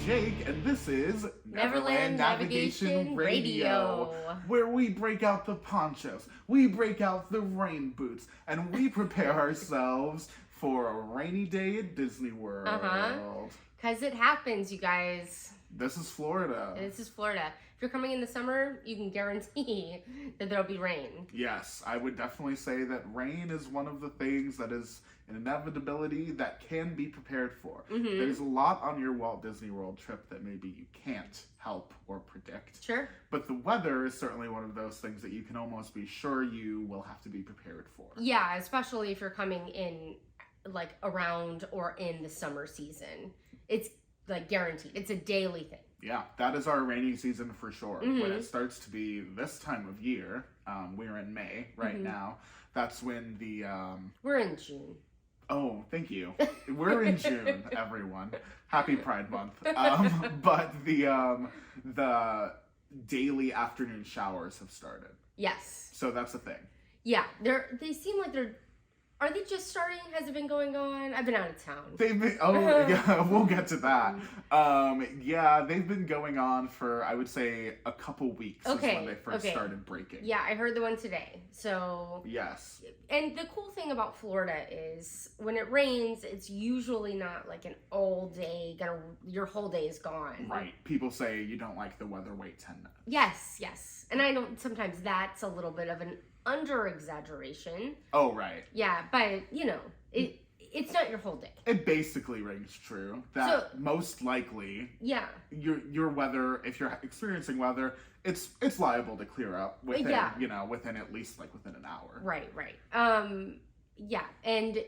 Jake, and this is Neverland Navigation Radio, where we break out the ponchos, we break out the rain boots, and we prepare ourselves for a rainy day at Disney World. Because it happens, you guys. This is Florida. This is Florida. If you're coming in the summer, you can guarantee that there'll be rain. Yes, I would definitely say that rain is one of the things that is an inevitability that can be prepared for. Mm-hmm. There's a lot on your Walt Disney World trip that maybe you can't help or predict. Sure. But the weather is certainly one of those things that you can almost be sure you will have to be prepared for. Yeah, especially if you're coming in like around or in the summer season. It's like guaranteed. It's a daily thing. Yeah, that is our rainy season for sure. Mm-hmm. When it starts to be this time of year, we're in May right now. That's when the we're in June. Oh, thank you. We're in June, everyone. Happy Pride Month. But the daily afternoon showers have started. Yes. So that's a thing. Yeah, they seem like they're. Are they just starting? Has it been going on? I've been out of town. They've been, yeah, we'll get to that. Yeah, they've been going on for, I would say, a couple weeks is when they first started breaking. Yeah, I heard the one today. So yes. And the cool thing about Florida is when it rains, it's usually not like an all day, your whole day is gone. Right. People say you don't like the weather, wait 10 minutes. Yes. And I know sometimes that's a little bit of an under exaggeration. Oh, right. Yeah, but it's not your whole day. It basically rings true that most likely, your weather, if you're experiencing weather, it's liable to clear up within within at least within an hour. Right. Yeah, and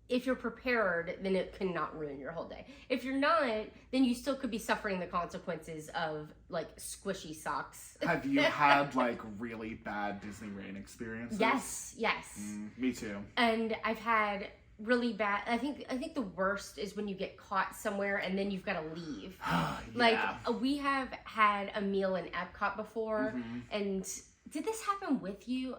if you're prepared, then it cannot ruin your whole day. If you're not, then you still could be suffering the consequences of squishy socks. Have you had really bad Disney rain experiences? Yes. Me too. And I've had really bad. I think the worst is when you get caught somewhere and then you've got to leave. Yeah. We have had a meal in Epcot before, and did this happen with you?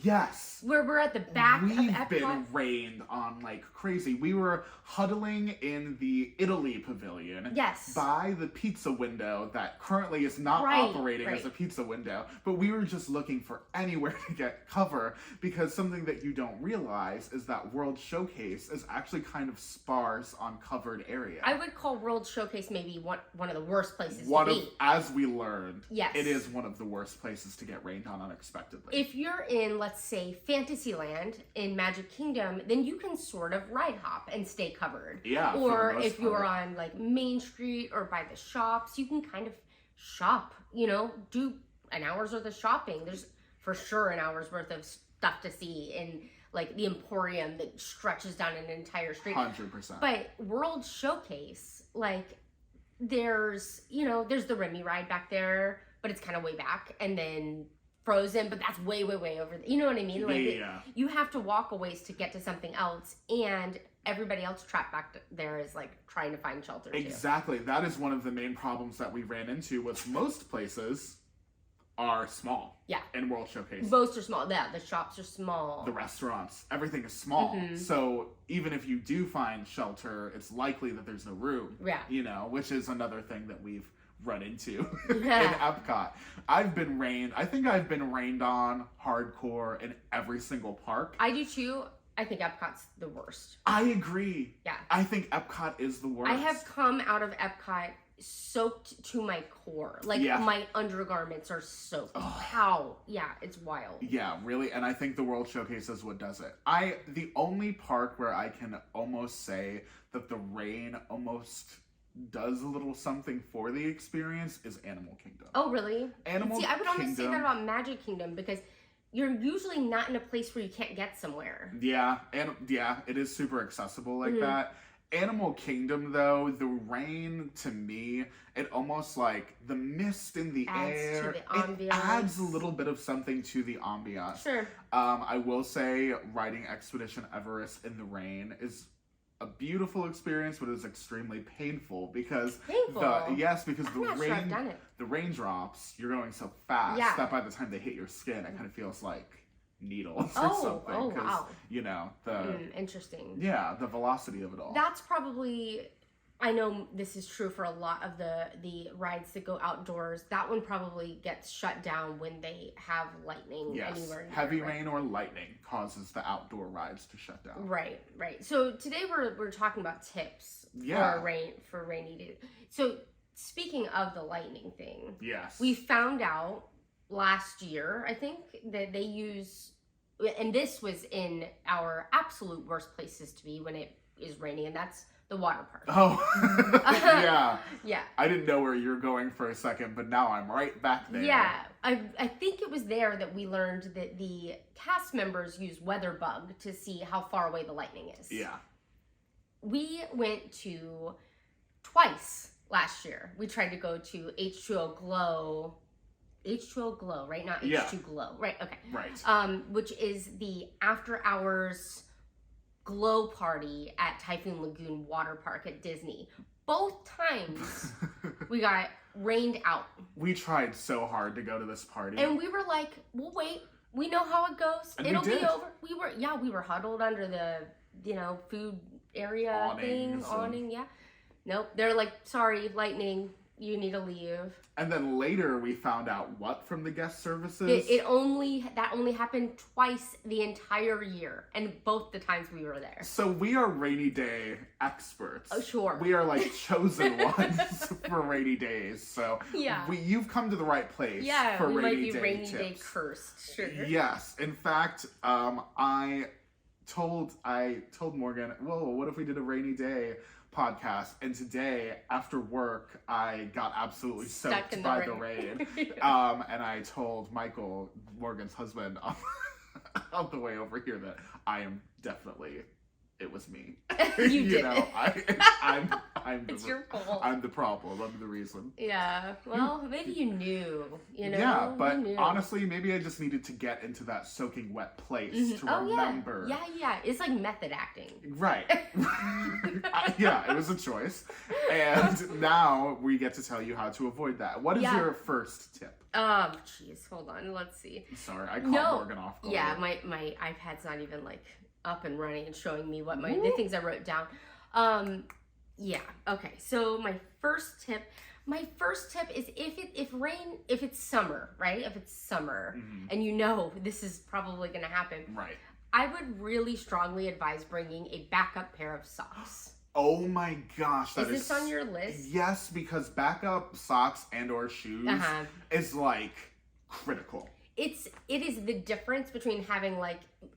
Yes. Where we're at the back of Epcot. We've been rained on like crazy. We were huddling in the Italy pavilion. Yes. By the pizza window that currently is not operating as a pizza window. But we were just looking for anywhere to get cover because something that you don't realize is that World Showcase is actually kind of sparse on covered area. I would call World Showcase maybe one of the worst places to be. As we learned, yes, it is one of the worst places to get rained on unexpectedly. If you're in, let's say, Fantasyland in Magic Kingdom, then you can sort of ride hop and stay covered. Yeah. Or if you're on Main Street or by the shops, you can kind of shop, do an hour's worth of shopping. There's for sure an hour's worth of stuff to see in the Emporium that stretches down an entire street. 100%. But World Showcase, there's the Remy ride back there, but it's kind of way back, and then Frozen, but that's way over. You know what I mean? Yeah. You have to walk a ways to get to something else, and everybody else trapped back there is trying to find shelter. Exactly. That is one of the main problems that we ran into. Was most places are small. Yeah. In World Showcase. Most are small. Yeah, the shops are small. The restaurants, everything is small. Mm-hmm. So even if you do find shelter, it's likely that there's no room. Yeah. Which is another thing that we've run into in Epcot. I think I've been rained on hardcore in every single park. I do too. I think Epcot's the worst. I agree. Yeah. I think Epcot is the worst. I have come out of Epcot soaked to my core. My undergarments are soaked. Oh. How? Yeah, it's wild. Yeah, really. And I think the World Showcase is what does it. The only park where I can almost say that the rain almost does a little something for the experience is Animal Kingdom. Oh, really? I would almost say that about Magic Kingdom because you're usually not in a place where you can't get somewhere. Yeah, it is super accessible that. Animal Kingdom, though, the rain, to me, it almost the mist in the air, to the ambiance. It adds a little bit of something to the ambiance. Sure. I will say riding Expedition Everest in the rain is a beautiful experience, but it is extremely painful because the raindrops, you're going so fast that by the time they hit your skin, it kind of feels like needles or something. Oh, wow. The interesting. Yeah, the velocity of it all. That's probably I know this is true for a lot of the rides that go outdoors. That one probably gets shut down when they have lightning anywhere near. Heavy rain or lightning causes the outdoor rides to shut down. Right. So today we're talking about tips for rainy days. So speaking of the lightning thing, we found out last year, I think, that they use, and this was in our absolute worst places to be when it is raining, and that's the water park. Oh, yeah. I didn't know where you were going for a second, but now I'm right back there. Yeah, I think it was there that we learned that the cast members use WeatherBug to see how far away the lightning is. Yeah. We went to twice last year. We tried to go to H2O Glow, right? Not H2 Glow. Right, okay. Right. Which is the after hours glow party at Typhoon Lagoon Water Park at Disney. Both times we got rained out. We tried so hard to go to this party. And we were like, we'll wait. We know how it goes. And it'll be over. We were huddled under the, food area awning. Yeah. Nope. They're like, sorry, lightning, you need to leave. And then later we found out what from the guest services? That only happened twice the entire year, and both the times we were there. So we are rainy day experts. Oh, sure. We are like chosen ones for rainy days. So yeah, you've come to the right place. Yeah, for we rainy might be day rainy tips. day cursed. Sure. Yes. In fact, I told Morgan, whoa, what if we did a rainy day podcast? And today after work I got absolutely soaked by the rain. And I told Michael, Morgan's husband, on the way over here that it was me. You did. It's your fault. I'm the problem. I'm the reason. Yeah. Well, maybe you knew. Yeah, but honestly, maybe I just needed to get into that soaking wet place to remember. Yeah. It's like method acting. Right. It was a choice, and now we get to tell you how to avoid that. What is your first tip? Jeez, hold on. Let's see. Sorry, I caught Morgan off guard. Yeah, my iPad's not even like up and running and showing me what the things I wrote down. Okay. So my first tip is if it's summer, right? If it's summer, and this is probably going to happen. Right. I would really strongly advise bringing a backup pair of socks. Oh my gosh, is this on your list? Yes, because backup socks and or shoes is like critical. It is the difference between having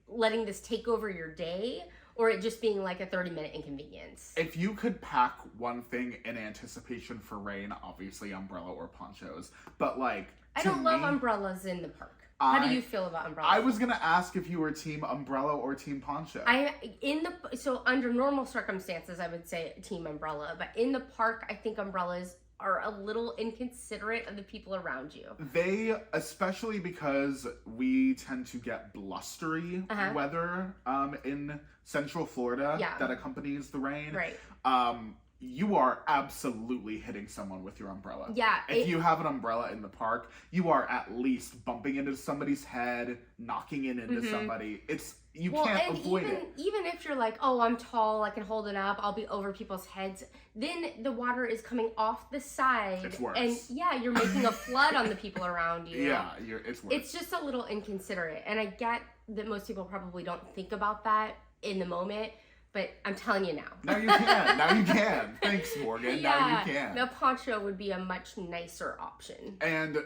letting this take over your day or it just being like a 30-minute inconvenience. If you could pack one thing in anticipation for rain, obviously umbrella or ponchos, but I don't love umbrellas in the park. How do you feel about umbrellas? I was gonna ask if you were team umbrella or team poncho. So under normal circumstances, I would say team umbrella, but in the park, I think umbrellas are a little inconsiderate of the people around you. They, especially because we tend to get blustery weather in Central Florida that accompanies the rain. Right. You are absolutely hitting someone with your umbrella. Yeah. If you have an umbrella in the park, you are at least bumping into somebody's head, knocking into somebody. You can't avoid it. Even if you're like, oh, I'm tall, I can hold it up, I'll be over people's heads, then the water is coming off the side. It's worse. And you're making a flood on the people around you. Yeah, it's worse. It's just a little inconsiderate. And I get that most people probably don't think about that in the moment. But I'm telling you now. Now you can. Thanks, Morgan. Now you can. The poncho would be a much nicer option. And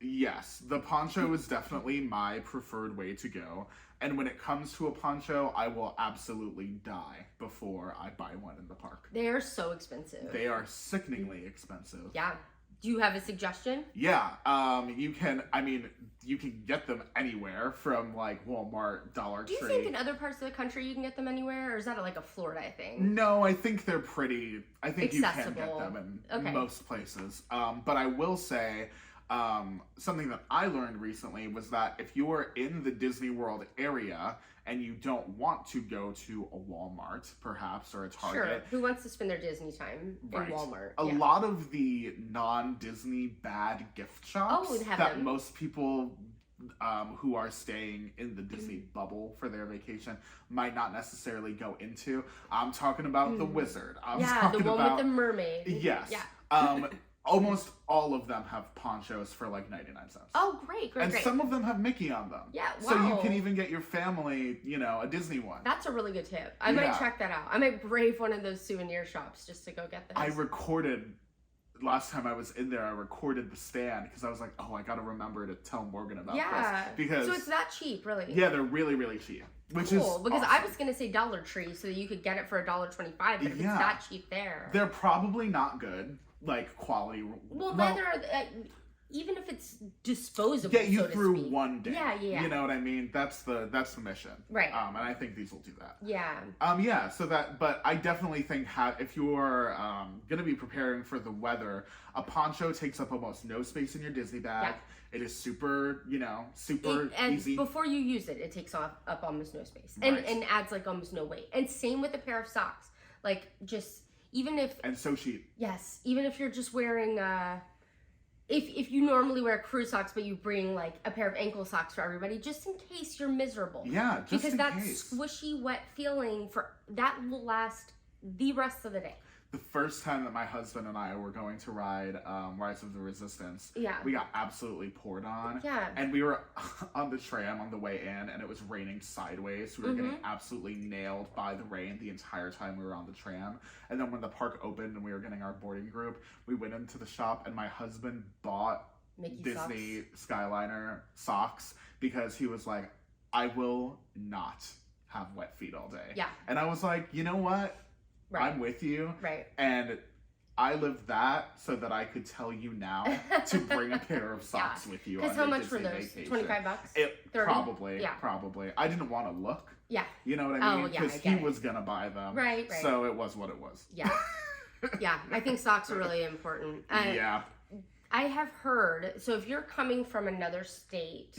yes, the poncho is definitely my preferred way to go. And when it comes to a poncho, I will absolutely die before I buy one in the park. They are so expensive. They are sickeningly expensive. Yeah. Do you have a suggestion? Yeah. You can get them anywhere from Walmart, Dollar Tree. Do you think in other parts of the country you can get them anywhere, or is that a Florida thing? No, I think they're pretty. I think accessible. You can get them in most places. But I will say, something that I learned recently was that if you are in the Disney World area and you don't want to go to a Walmart, perhaps, or a Target. Sure. Who wants to spend their Disney time in Walmart? A lot of the non-Disney bad gift shops that them. most people who are staying in the Disney bubble for their vacation might not necessarily go into. I'm talking about the Wizard. I'm talking the one about, with the mermaid. Yes. Yeah. Almost all of them have ponchos for like 99 cents. Oh, great. And some of them have Mickey on them. Yeah, wow. So you can even get your family, a Disney one. That's a really good tip. I might check that out. I might brave one of those souvenir shops just to go get this. I recorded, last time I was in there, I recorded the stand because I was like, oh, I got to remember to tell Morgan about this. Because, so it's that cheap, really? Yeah, they're really, really cheap. Which is because awesome. I was going to say Dollar Tree so that you could get it for $1.25, but if it's that cheap there. They're probably not good. Like quality. Well, neither are even if it's disposable. Get you so through speak. one day. Yeah. You know what I mean? That's the mission. Right. And I think these will do that. Yeah. So that, but I definitely think if you're gonna be preparing for the weather, a poncho takes up almost no space in your Disney bag. Yeah. It is super, super easy. And before you use it, it takes up almost no space, right. and adds like almost no weight. And same with a pair of socks. Like just. Even if and so cheap. Yes, even if you're just wearing if you normally wear crew socks but you bring like a pair of ankle socks for everybody just in case you're miserable. Yeah, just because in that case. Squishy wet feeling that will last the rest of the day. The first time that my husband and I were going to ride Rise of the Resistance, yeah, we got absolutely poured on. Yeah. And we were on the tram on the way in, and it was raining sideways. We were getting absolutely nailed by the rain the entire time we were on the tram. And then when the park opened and we were getting our boarding group, we went into the shop, and my husband bought Mickey Disney Skyliner socks because he was like, I will not have wet feet all day. Yeah. And I was like, you know what? Right. I'm with you. Right. And I lived that so that I could tell you now to bring a pair of socks with you. Because how much were those? Vacation. $25? 30? Probably. I didn't want to look. Yeah. You know what I mean? Oh, yeah, because he was going to buy them. Right. So it was what it was. Yeah. Yeah. I think socks are really important. Yeah. I have heard, so if you're coming from another state,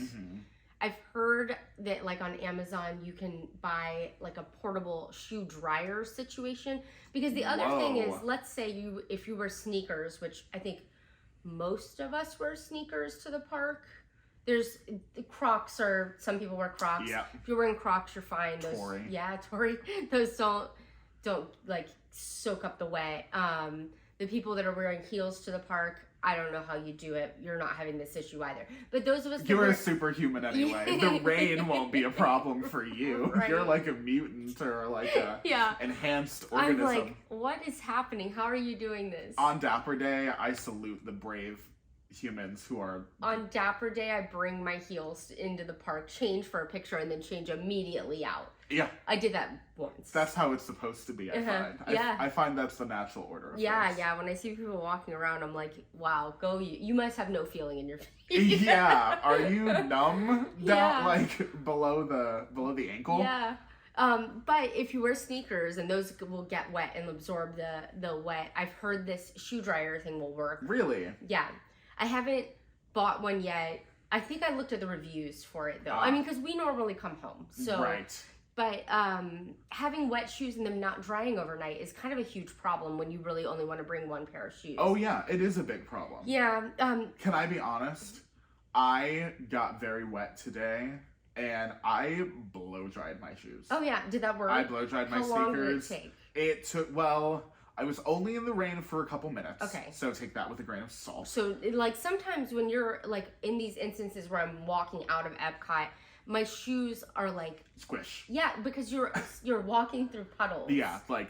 I've heard that like on Amazon you can buy like a portable shoe dryer situation, because the other thing is, let's say if you wear sneakers, which I think most of us wear sneakers to the park. There's Crocs, or some people wear Crocs. Yeah. If you're wearing Crocs, you're fine. Tory. Yeah, Tory. Those don't like soak up the wet. The people that are wearing heels to the park, I don't know how you do it. You're not having this issue either. But those of us You're a superhuman anyway. The rain won't be a problem for you. Right. You're like a mutant or like a enhanced organism. I'm like, what is happening? How are you doing this? On Dapper Day, I salute the brave humans who are... On Dapper Day, I bring my heels into the park, change for a picture, and then change immediately out. Yeah. I did that once. That's how it's supposed to be, I find. I find that's the natural order of things. Yeah. When I see people walking around, I'm like, wow, go you. You must have no feeling in your feet. Yeah. Are you numb down, like, below the ankle? Yeah. But if you wear sneakers, and those will get wet and absorb the wet, I've heard this shoe dryer thing will work. Really? Yeah. I haven't bought one yet. I think I looked at the reviews for it, though. I mean, because we normally come home. So. Right. But having wet shoes and them not drying overnight is kind of a huge problem when you really only want to bring one pair of shoes. Oh, yeah. It is a big problem. Yeah. Can I be honest? I got very wet today, and I blow-dried my shoes. Oh, yeah. Did that work? I blow-dried my sneakers. How long did it take? It took, I was only in the rain for a couple minutes. Okay. So take that with a grain of salt. So, like, sometimes when you're, like, in these instances where I'm walking out of Epcot, my shoes are like squish. Yeah, because you're walking through puddles. Yeah, like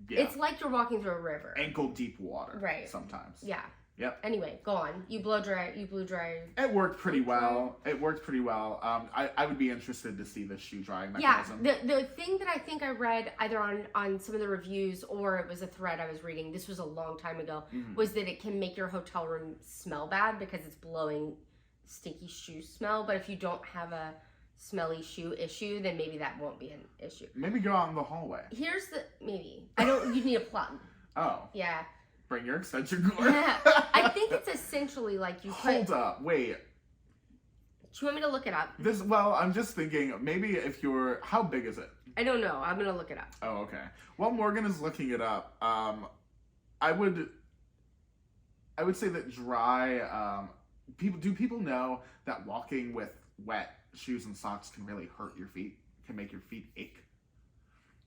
it's like you're walking through a river. Ankle deep water. Right. Sometimes. Yeah. Yep. Anyway, go on. You blew dry. It worked pretty well. I would be interested to see the shoe drying mechanism. Yeah. The thing that I think I read either on some of the reviews, or it was a thread I was reading, this was a long time ago, was that it can make your hotel room smell bad because it's blowing stinky shoe smell. But if you don't have a smelly shoe issue, then maybe that won't be an issue. Maybe go out in the hallway. You need a plug. Oh. Yeah. Bring your extension cord. Yeah. I think it's essentially like you Hold up, wait. Do you want me to look it up? I'm just thinking, maybe how big is it? I don't know. I'm gonna look it up. Oh, okay. While Morgan is looking it up, I would say that dry, people know that walking with wet shoes and socks can really hurt your feet, can make your feet ache.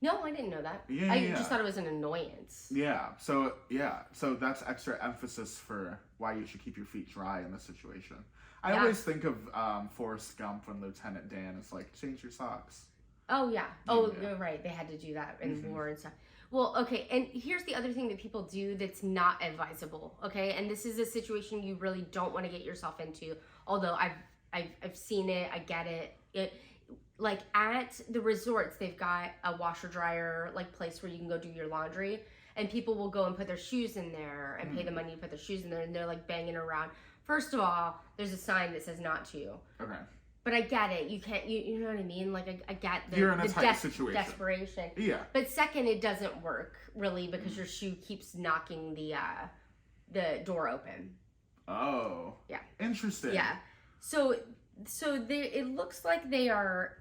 No, I didn't know that. Yeah, I just thought it was an annoyance. Yeah, so that's extra emphasis for why you should keep your feet dry in this situation. I always think of Forrest Gump when Lieutenant Dan is like, change your socks. Oh, yeah. Oh, you're right. They had to do that in war and stuff. Well, okay, and here's the other thing that people do that's not advisable, okay? And this is a situation you really don't want to get yourself into, although I've seen it, I get it. Like at the resorts, they've got a washer dryer like place where you can go do your laundry, and people will go and put their shoes in there and pay the money to put their shoes in there, and they're like banging around. First of all, there's a sign that says not to. Okay. But I get it. You can't. You know what I mean? Like I get the you're in a tight situation. Desperation. Yeah. But second, it doesn't work really because your shoe keeps knocking the door open. Oh. Yeah. Interesting. Yeah. So it looks like they are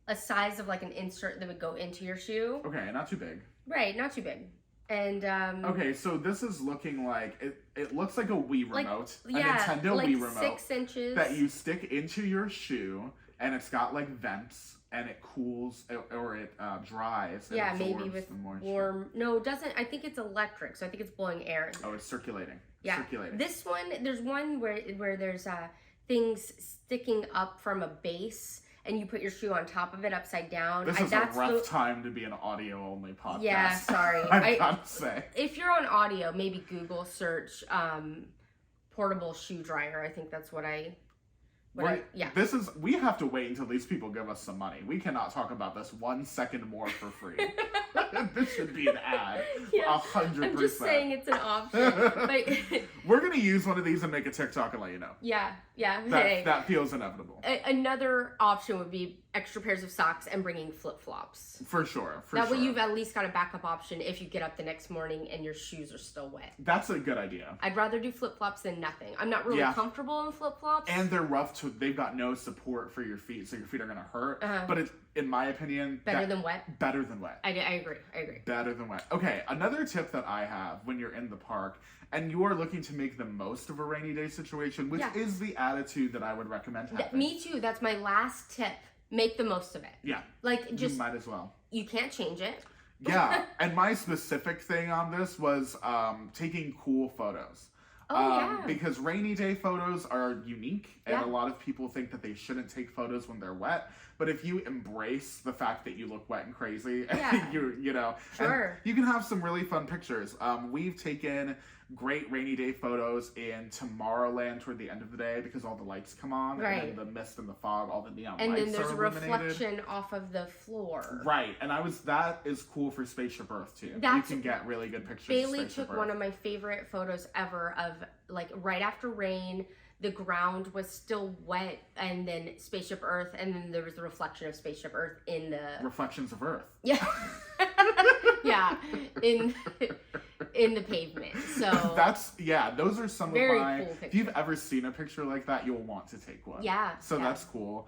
a size of like an insert that would go into your shoe. Okay, not too big. Right, not too big. And okay, so this is looking like it looks like a Wii remote, like, yeah, a Nintendo like Wii remote, 6 inches that you stick into your shoe, and it's got like vents, and it cools or it dries. And yeah, absorbs maybe with the moisture. warm. No, it doesn't. I think it's electric, so I think it's blowing air. Oh, it's circulating. Yeah, circulating. This one, there's one where there's things sticking up from a base. And you put your shoe on top of it upside down. This is a rough time to be an audio-only podcast. Yeah, sorry. I gotta say. If you're on audio, maybe Google search portable shoe dryer. I think that's what I yeah. We have to wait until these people give us some money. We cannot talk about this 1 second more for free. This should be an ad. Yeah, 100%. I'm just saying it's an option. But we're gonna use one of these and make a TikTok and let you know. Yeah. That feels inevitable. Another option would be extra pairs of socks and bringing flip-flops. For sure. That way you've at least got a backup option if you get up the next morning and your shoes are still wet. That's a good idea. I'd rather do flip-flops than nothing. I'm not really comfortable in flip-flops. And they're rough too. They've got no support for your feet, so your feet are gonna hurt. But it's, in my opinion, better than wet. Better than wet. I agree. Better than wet. Okay, another tip that I have when you're in the park and you are looking to make the most of a rainy day situation, which is the attitude that I would recommend having. Me too. That's my last tip. Make the most of it. Yeah. Like, just you might as well. You can't change it. Yeah. And my specific thing on this was taking cool photos. Because rainy day photos are unique, and a lot of people think that they shouldn't take photos when they're wet. But if you embrace the fact that you look wet and crazy, you know, sure, you can have some really fun pictures. We've taken great rainy day photos in Tomorrowland toward the end of the day because all the lights come on, and then the mist and the fog, all the neon lights are illuminated. And then there's a reflection off of the floor. Right, and that is cool for Spaceship Earth too. You can get really good pictures. Bailey took one of my favorite photos ever of like right after rain. The ground was still wet, and then Spaceship Earth, and then there was the reflection of Spaceship Earth in the reflections of Earth. Yeah, yeah, in the pavement. So those are some very of my. Cool if you've ever seen a picture like that, you'll want to take one. Yeah. So that's cool.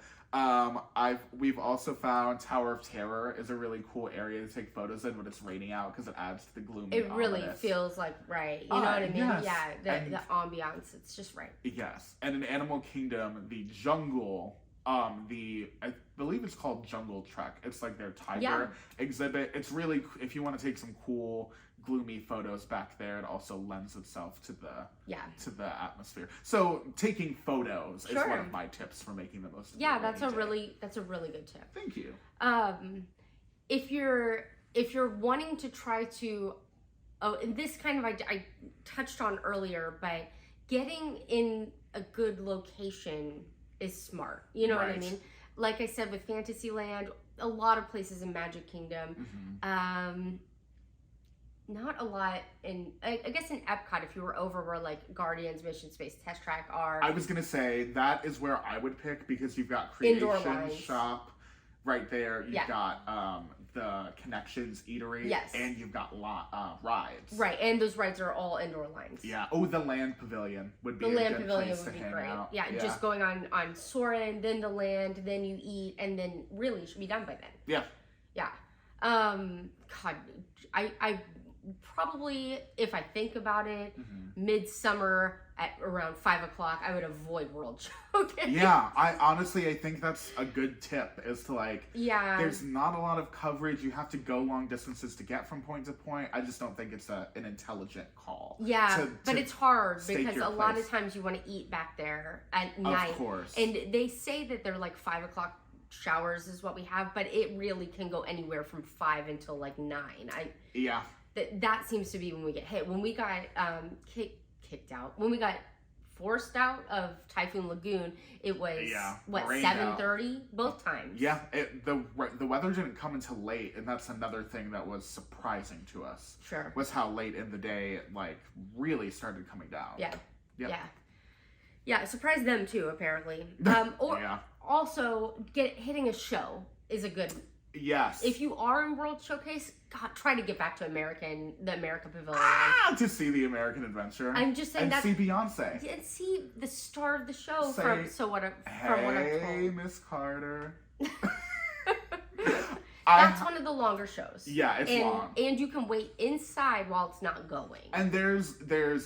We've also found Tower of Terror is a really cool area to take photos in when it's raining out because it adds to the gloomy. It really feels like right. You know what I mean? Yes. Yeah, the ambiance. It's just right. Yes, and in Animal Kingdom, the jungle. I believe it's called Jungle Trek. It's like their tiger exhibit. It's really, if you want to take some cool, gloomy photos back there, it also lends itself to the atmosphere. So taking photos is one of my tips for making the most. That's a really good tip. Thank you. If you're wanting to try to, this kind of I touched on earlier, but getting in a good location is smart. You know what I mean? Like I said, with Fantasyland, a lot of places in Magic Kingdom, not a lot in, I guess in Epcot, if you were over where like Guardians, Mission Space, Test Track are. I was going to say, that is where I would pick because you've got Creation Shop right there. You've got the Connections Eatery. Yes. And you've got rides. Right, and those rides are all indoor lines. Yeah. Oh, the Land Pavilion would be a good place to hang out. Yeah, just going on Soarin', then the land, then you eat, and then really you should be done by then. Yeah. Yeah. God, I probably, if I think about it, Mm-hmm. midsummer at around 5 o'clock, I would avoid World Showcase. Yeah, I think that's a good tip, is to like, Yeah. there's not a lot of coverage. You have to go long distances to get from point to point. I just don't think it's an intelligent call. Yeah, but it's hard stake because your a lot place. of times you want to eat back there at night. Of course. And they say that they're like 5 o'clock showers is what we have, but it really can go anywhere from 5 until like 9. Yeah. That seems to be when we get hit. When we got kicked out, when we got forced out of Typhoon Lagoon, it was what, 7:30 both times. Yeah, the weather didn't come until late, and that's another thing that was surprising to us. Sure. Was how late in the day it like really started coming down. Yeah. Yep. Yeah. It surprised them too, apparently. Also hitting a show is a good. Yes. If you are in World Showcase, God, try to get back to the American Pavilion. To see the American Adventure. I'm just saying that. And see Beyonce. And see the star of the show Say, from what I'm told. Hey, Miss Carter. That's one of the longer shows. Yeah, it's long. And you can wait inside while it's not going. And there's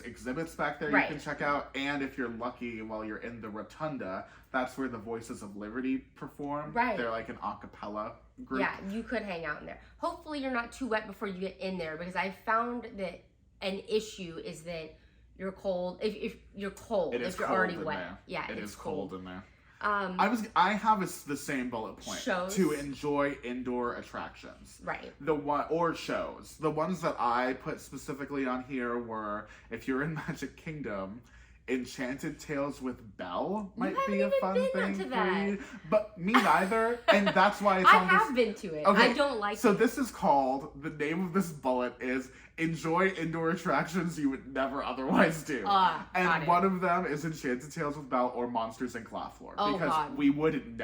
exhibits back there Right. you can check out. And if you're lucky, while you're in the rotunda, that's where the Voices of Liberty perform. Right. They're like an a cappella group. Yeah, you could hang out in there. Hopefully you're not too wet before you get in there, because I found that an issue is that you're cold. If you're cold, if you're already wet. There. Yeah, it is cold in there. I have the same bullet point. Shows. To enjoy indoor attractions. Right. Or shows. The ones that I put specifically on here were, if you're in Magic Kingdom, Enchanted Tales with Belle might be a fun thing for you. But me neither, and that's why it's on this. I have been to it. Okay, I don't like it. So this is called, the name of this bullet is Enjoy Indoor Attractions You Would Never Otherwise Do. And one of them is Enchanted Tales with Belle or Monsters Inc. Laugh Floor. Oh, because God. we wouldn't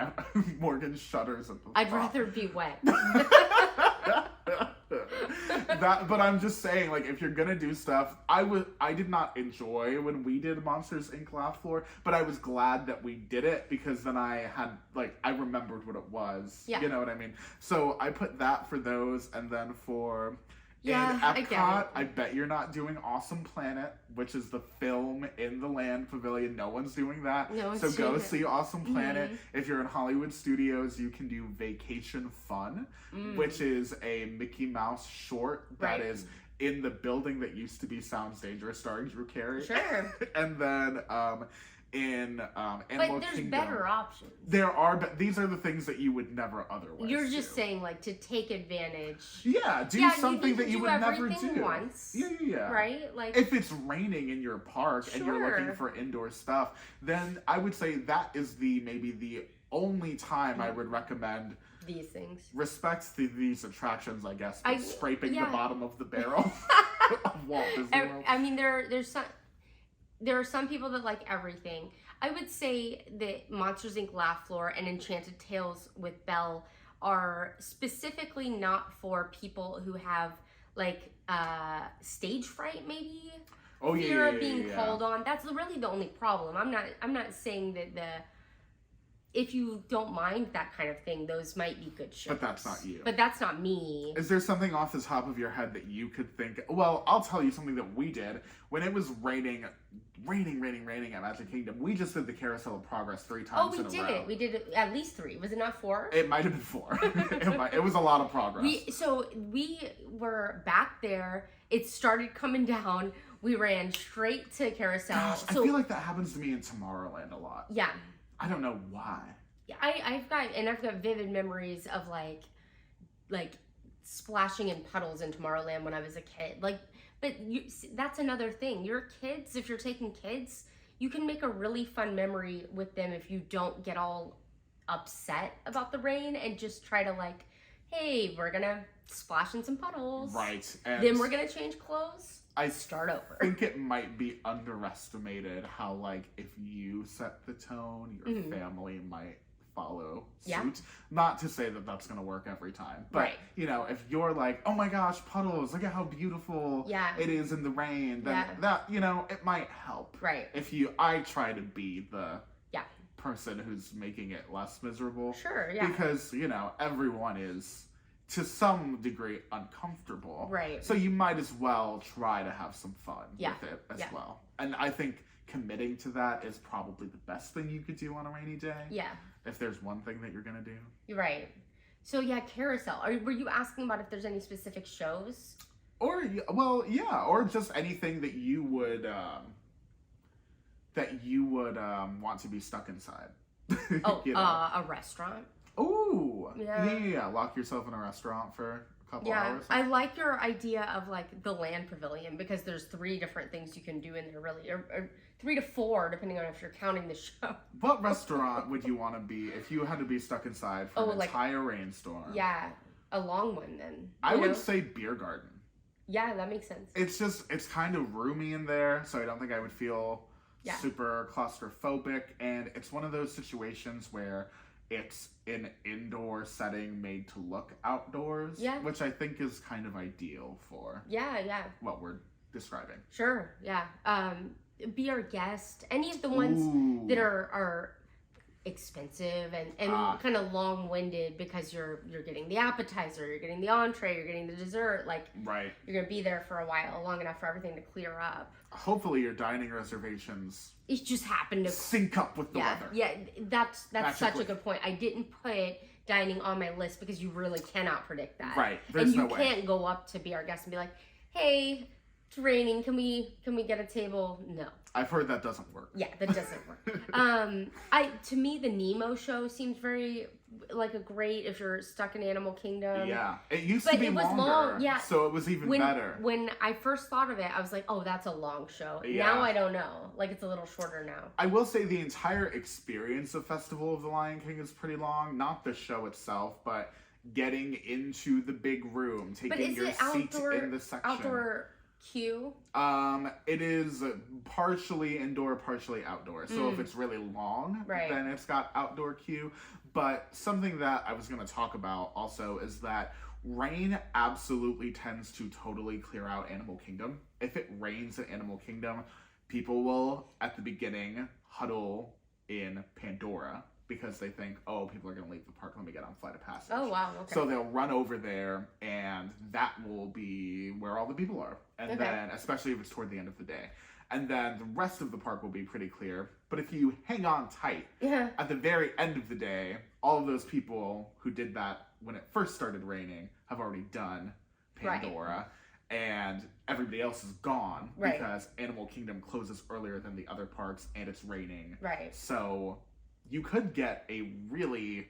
Morgan shudders at the I'd thought. rather be wet. But I'm just saying, like, if you're gonna do stuff, I did not enjoy when we did Monsters Inc. Laugh Floor, but I was glad that we did it, because then I had, like, I remembered what it was. Yeah. You know what I mean? So I put that for those, and then for in I get Epcot, it. I bet you're not doing Awesome Planet, which is the film in the Land Pavilion. No one's doing that. No one's so go doing it. see Awesome Planet. If you're in Hollywood Studios, you can do Vacation Fun, which is a Mickey Mouse short that is in the building that used to be Sounds Dangerous, starring Drew Carey. Sure. And then in Animal But there's Kingdom, better options. there are, but these are the things that you would never otherwise You're just do. saying, like, to take advantage. Yeah, do something that you would never do. Once, yeah. right? Like, if it's raining in your park and you're looking Sure. for indoor stuff, then I would say that is maybe the only time I would recommend these things. respect to these attractions, I guess, but scraping the yeah. bottom of the barrel of Walt Disney World. I mean, there are some people that like everything. I would say that Monsters Inc. Laugh Floor and Enchanted Tales with Belle are specifically not for people who have, like, stage fright, maybe. Fear of being called on. That's really the only problem. I'm not saying that if you don't mind that kind of thing, those might be good shows. But that's not you. But that's not me. Is there something off the top of your head that you could think? Well, I'll tell you something that we did when it was raining at Magic Kingdom. We just did the Carousel of Progress 3 times in a row. We did it at least 3. Was it not 4? It might have been 4. It was a lot of progress. We were back there. It started coming down. We ran straight to Carousel. Gosh, I feel like that happens to me in Tomorrowland a lot. Yeah. I don't know why. I've got vivid memories of like splashing in puddles in Tomorrowland when I was a kid. But that's another thing. Your kids, if you're taking kids, you can make a really fun memory with them if you don't get all upset about the rain and just try to, like, hey, we're gonna splash in some puddles. Right. And then we're gonna change clothes. Start over. I think it might be underestimated how, like, if you set the tone, your family might follow suit. Yeah. Not to say that that's going to work every time, but, you know, if you're like, oh my gosh, puddles, look at how beautiful it is in the rain, then that, you know, it might help. Right. I try to be the person who's making it less miserable. Sure, yeah. Because, you know, everyone is to some degree uncomfortable. Right. So you might as well try to have some fun Yeah. with it as Yeah. well. And I think committing to that is probably the best thing you could do on a rainy day. Yeah. If there's one thing that you're going to do. You're right. So yeah, carousel. Were you asking about if there's any specific shows? Or, well, yeah, or just anything that you would want to be stuck inside. Oh, You know? a restaurant. Ooh. Yeah. Yeah. Lock yourself in a restaurant for a couple hours. I like your idea of like the land pavilion because there's 3 different things you can do in there really, or 3 to 4 depending on if you're counting the show. What restaurant would you want to be if you had to be stuck inside for an entire rainstorm? Yeah, a long one then. I would say beer garden. Yeah, that makes sense. It's kind of roomy in there, so I don't think I would feel super claustrophobic. And it's one of those situations where it's an indoor setting made to look outdoors, which I think is kind of ideal for what we're describing. Sure, yeah. Be our guest. Any of the ones that are expensive and kind of long-winded because you're getting the appetizer, you're getting the entree, you're getting the dessert, like you're gonna be there for a while, long enough for everything to clear up. Hopefully your dining reservations just happened to sync up with the weather. Yeah, that's such a good point. I didn't put dining on my list because you really cannot predict that. Right. There's no way. And you can't go up to be our guest and be like, hey, it's raining, can we get a table? No. I've heard that doesn't work. Yeah, that doesn't work. To me, the Nemo show seems very like a great if you're stuck in Animal Kingdom. Yeah, it used to be longer, so it was even better. When I first thought of it, I was like, oh, that's a long show. Yeah. Now I don't know. Like, it's a little shorter now. I will say the entire experience of Festival of the Lion King is pretty long. Not the show itself, but getting into the big room, taking your seat in the section. Outdoor queue? It is partially indoor, partially outdoor. So if it's really long, then it's got outdoor queue. But something that I was going to talk about also is that rain absolutely tends to totally clear out Animal Kingdom. If it rains at Animal Kingdom, people will, at the beginning, huddle in Pandora because they think, oh, people are going to leave the park, let me get on Flight of Passage. Oh, wow, okay. So they'll run over there, and that will be where all the people are. And then, especially if it's toward the end of the day. And then the rest of the park will be pretty clear. But if you hang on tight, at the very end of the day, all of those people who did that when it first started raining have already done Pandora. And everybody else is gone because Animal Kingdom closes earlier than the other parks and it's raining. So you could get a really...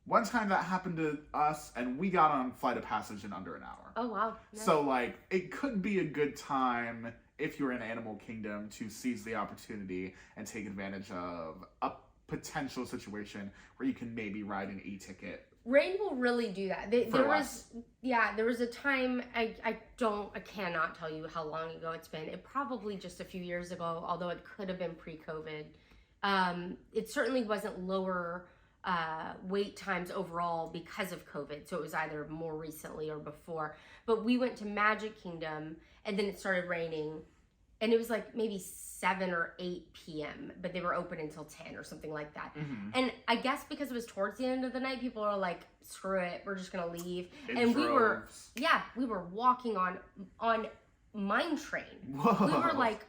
One time that happened to us, and we got on Flight of Passage in under an hour. Oh, wow. Nice. So, like, it could be a good time, if you're in Animal Kingdom, to seize the opportunity and take advantage of a potential situation where you can maybe ride an e-ticket. Rain will really do that. There was a time, I cannot tell you how long ago it's been. It probably just a few years ago, although it could have been pre-COVID. It certainly wasn't lower wait times overall because of COVID. So it was either more recently or before. But we went to Magic Kingdom and then it started raining and it was like maybe 7 or 8 p.m. but they were open until 10 or something like that. And I guess because it was towards the end of the night, people are like, screw it, we're just gonna leave. We were walking on Mine Train. Whoa. We were like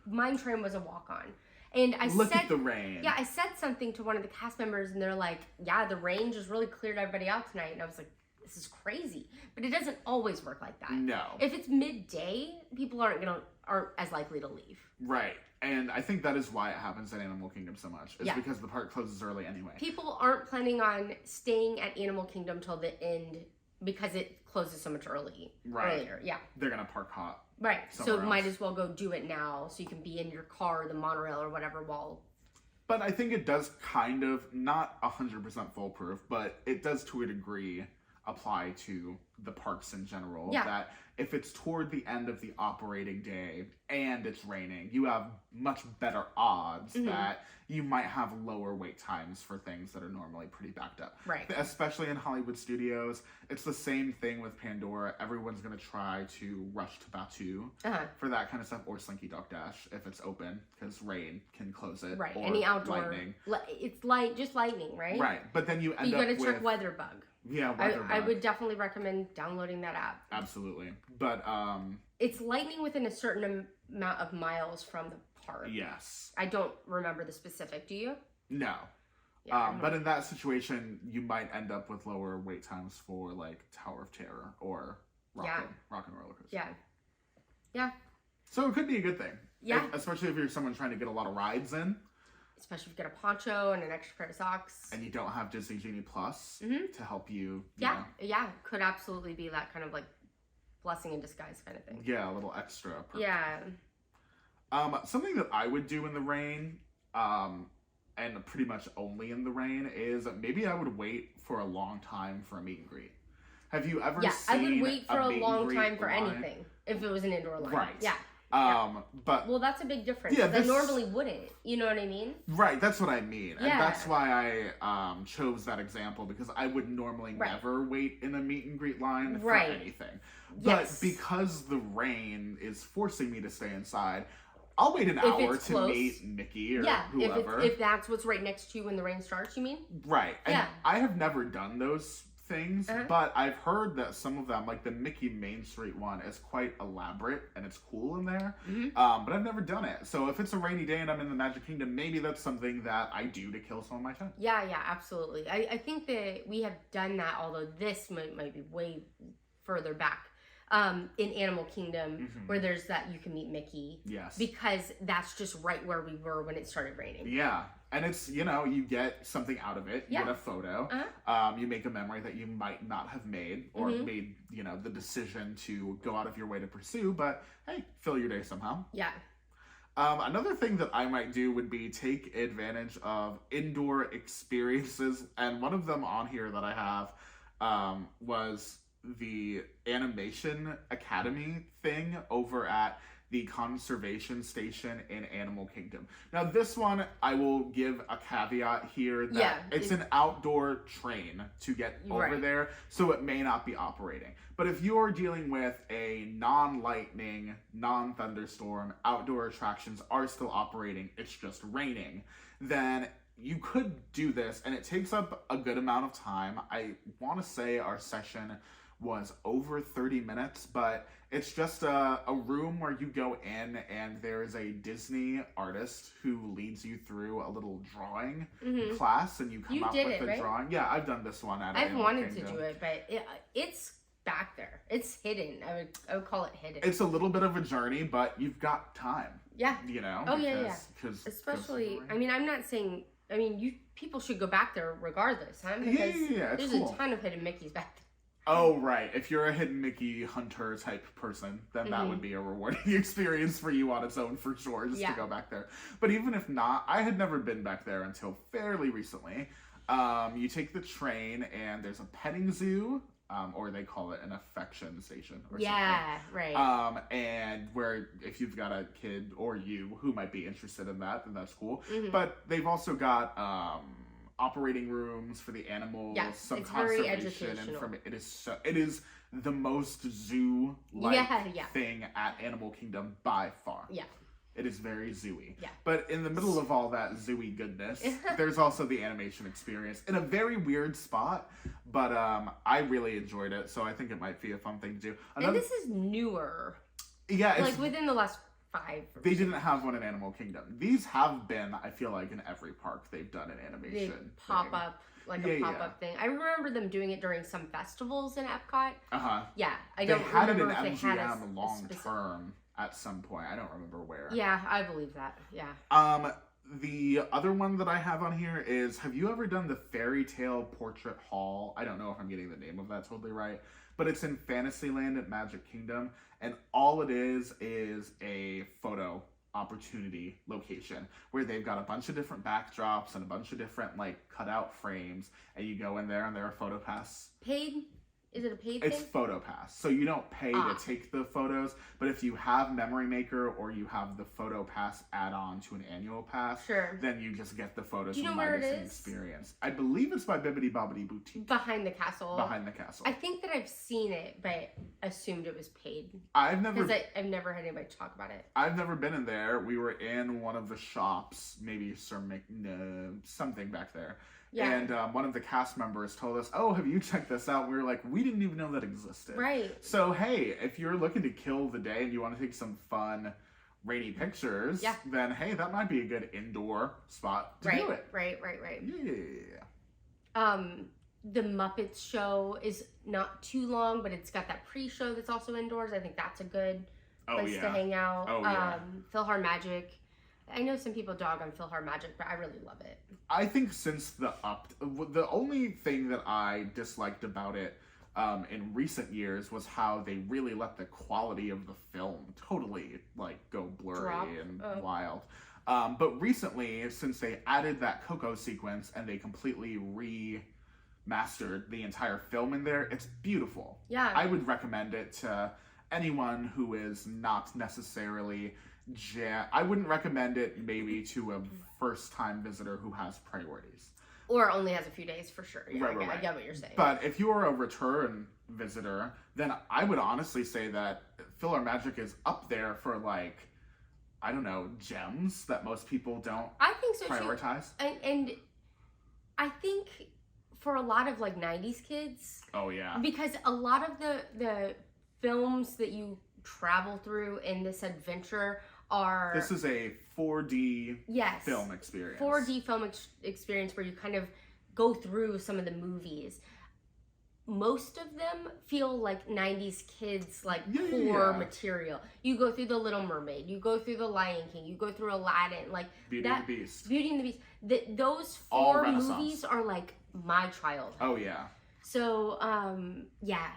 Mine Train was a walk on. And I Look at the rain. Yeah, I said something to one of the cast members, and they're like, yeah, the rain just really cleared everybody out tonight. And I was like, this is crazy. But it doesn't always work like that. No. If it's midday, people aren't as likely to leave. Right. And I think that is why it happens at Animal Kingdom so much. It's because the park closes early anyway. People aren't planning on staying at Animal Kingdom till the end because it closes so much earlier. Yeah. They're going to park hot. Right. So might as well go do it now so you can be in your car, the monorail or whatever while... But I think it does kind of, not 100% foolproof, but it does to a degree apply to the parks in general. Yeah. That if it's toward the end of the operating day and it's raining, you have much better odds that you might have lower wait times for things that are normally pretty backed up. Right. Especially in Hollywood Studios. It's the same thing with Pandora. Everyone's going to try to rush to Batu for that kind of stuff, or Slinky Dog Dash if it's open, because rain can close it. Right. Or any outdoor. lightning. It's just lightning, right? Right. But then you got to check WeatherBug. Yeah, I would definitely recommend downloading that app. Absolutely. But it's lightning within a certain amount of miles from the park. Yes. I don't remember the specific. Do you? No. Yeah, but in that situation, you might end up with lower wait times for like Tower of Terror or Rock and Roller Coaster. Yeah. Yeah. So it could be a good thing. Yeah. Especially if you're someone trying to get a lot of rides in. Especially if you get a poncho and an extra pair of socks. And you don't have Disney Genie Plus to help you. Yeah. Yeah. Could absolutely be that kind of like blessing in disguise kind of thing. Yeah, a little extra. Perk. Yeah. Something that I would do in the rain, and pretty much only in the rain, is maybe I would wait for a long time for a meet and greet. Have you ever seen I would wait for a long time for line? anything if it was an indoor line. Right. Yeah. But well, that's a big difference. Yeah, I normally wouldn't. You know what I mean? Right, that's what I mean. Yeah. And that's why I chose that example, because I would normally never wait in a meet and greet line for anything. But because the rain is forcing me to stay inside, I'll wait an hour to meet Mickey or whoever. If that's what's right next to you when the rain starts, you mean? Right. And I have never done those things, but I've heard that some of them, like the Mickey Main Street one, is quite elaborate and it's cool in there. But I've never done it. So if it's a rainy day and I'm in the Magic Kingdom, maybe that's something that I do to kill some of my time. Yeah, absolutely. I think that we have done that, although this might be way further back. In Animal Kingdom, where there's that you can meet Mickey. Yes. Because that's just right where we were when it started raining. Yeah. And it's, you get something out of it. You get a photo. You make a memory that you might not have made or made, the decision to go out of your way to pursue. But, hey, fill your day somehow. Yeah. Another thing that I might do would be take advantage of indoor experiences. And one of them on here that I have was the Animation Academy thing over at the conservation station in Animal Kingdom. Now this one, I will give a caveat here that it's an outdoor train to get over there, so it may not be operating. But if you're dealing with a non-lightning, non-thunderstorm, outdoor attractions are still operating, it's just raining, then you could do this, and it takes up a good amount of time. I want to say our session was over 30 minutes, but it's just a room where you go in and there is a Disney artist who leads you through a little drawing class, and you come up with a drawing. Yeah, I've done this one. I've wanted to do it, but it's back there. It's hidden. I would call it hidden. It's a little bit of a journey, but you've got time. Yeah. Oh, because, especially, I mean, I'm not saying, people should go back there regardless, huh? Because there's a ton of hidden Mickeys back there. Oh, right. If you're a hidden Mickey hunter type person, then that would be a rewarding experience for you on its own for sure, just to go back there. But even if not, I had never been back there until fairly recently. You take the train and there's a petting zoo, or they call it an affection station or something. Right. And where if you've got a kid or you who might be interested in that, then that's cool. But they've also got operating rooms for the animals, some it's conservation, and it is the most zoo-like thing at Animal Kingdom by far. Yeah. It is very zoo-y. Yeah. But in the middle of all that zoo-y goodness, there's also the animation experience in a very weird spot, but I really enjoyed it, so I think it might be a fun thing to do. And this is newer. Yeah, it's like within the last 5. They didn't have one in Animal Kingdom. These have been, I feel like, in every park they've done an animation. They pop up, like a pop-up thing. I remember them doing it during some festivals in Epcot. Yeah, I don't remember if they had a long term at some point. I don't remember where. Yeah, I believe that. Yeah. The other one that I have on here is, have you ever done the Fairy Tale Portrait Hall? I don't know if I'm getting the name of that totally right, but it's in Fantasyland at Magic Kingdom, and all it is a photo opportunity location where they've got a bunch of different backdrops and a bunch of different like cutout frames, and you go in there and there are photo pass. Paid? Is it a paid thing? It's photo pass. So you don't pay to take the photos, but if you have Memory Maker or you have the photo pass add-on to an annual pass, then you just get the photos. Do you know where it is? Experience. I believe it's by Bibbidi Bobbidi Boutique. Behind the castle. Behind the castle. I think that I've seen it, but assumed it was paid. I've never had anybody talk about it. I've never been in there. We were in one of the shops, maybe something back there. Yeah. And one of the cast members told us, "Oh, have you checked this out?" We were like, "We didn't even know that existed." Right. So hey, if you're looking to kill the day and you want to take some fun, rainy pictures, then hey, that might be a good indoor spot to do it. Right. Yeah. The Muppets show is not too long, but it's got that pre-show that's also indoors. I think that's a good place to hang out. PhilharMagic. I know some people dog on PhilharMagic, but I really love it. I think since the only thing that I disliked about it in recent years was how they really let the quality of the film totally like go blurry and wild. But recently, since they added that Coco sequence and they completely remastered the entire film in there, it's beautiful. Yeah. I would recommend it to anyone who is not necessarily I wouldn't recommend it maybe to a first-time visitor who has priorities. Or only has a few days for sure. Yeah, Right. I get what you're saying. But if you are a return visitor, then I would honestly say that PhilharMagic is up there for like, I don't know, gems that most people don't I think so prioritize. Too. And I think for a lot of like 90s kids. Oh yeah. Because a lot of the films that you travel through in this adventure are... This is a 4D film experience. 4D film experience where you kind of go through some of the movies. Most of them feel like 90s kids, like core material. You go through The Little Mermaid, you go through The Lion King, you go through Aladdin, like Beauty and the Beast. Beauty and the Beast. Those four movies are like my childhood. Oh yeah. So, yeah.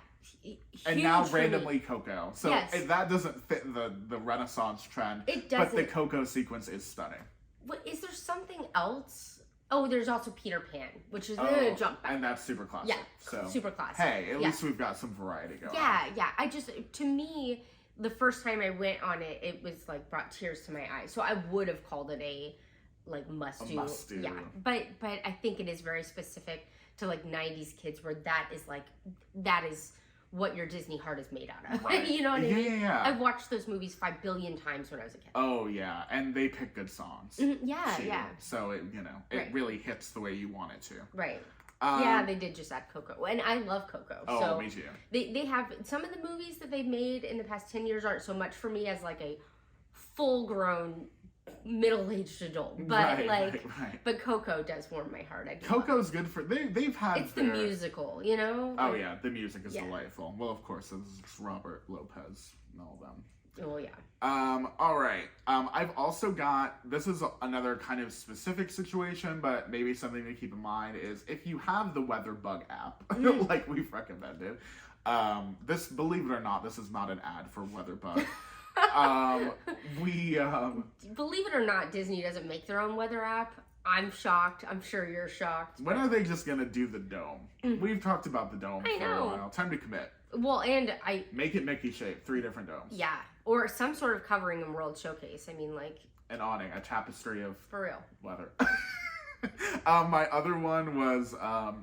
And now randomly Coco. So that doesn't fit the Renaissance trend. It doesn't. But the Coco sequence is stunning. What, is there something else? Oh, there's also Peter Pan, which is a jump back. And that's super classic. Yeah, so, super classic. Hey, at least we've got some variety going on. Yeah. I just, to me, the first time I went on it, it was like brought tears to my eyes. So I would have called it a like must do. Yeah, but I think it is very specific to like 90s kids where that is what your Disney heart is made out of. Right. You know what I mean? Yeah. I've watched those movies 5 billion times when I was a kid. Oh yeah, and they pick good songs. Yeah. So it really hits the way you want it to. Right. Yeah, they did just add Coco, and I love Coco. Oh, so me too. They have some of the movies that they've made in the past 10 years aren't so much for me as like a full-grown middle-aged adult, but but Coco does warm my heart. Coco's good for they've had it's the musical, you know. Oh yeah, the music is delightful. Well, of course, it's Robert Lopez and all of them. Oh yeah. All right. I've also got, this is another kind of specific situation, but maybe something to keep in mind is if you have the Weather Bug app, like we've recommended. This, believe it or not, this is not an ad for Weather Bug. Believe it or not, Disney doesn't make their own weather app. I'm shocked. I'm sure you're shocked. When are they just gonna do the dome? We've talked about the dome for a while. Time to commit. Well, and I make it Mickey shaped, 3 different domes. Yeah, or some sort of covering in World Showcase. I mean, like an awning, a tapestry of for real weather. My other one was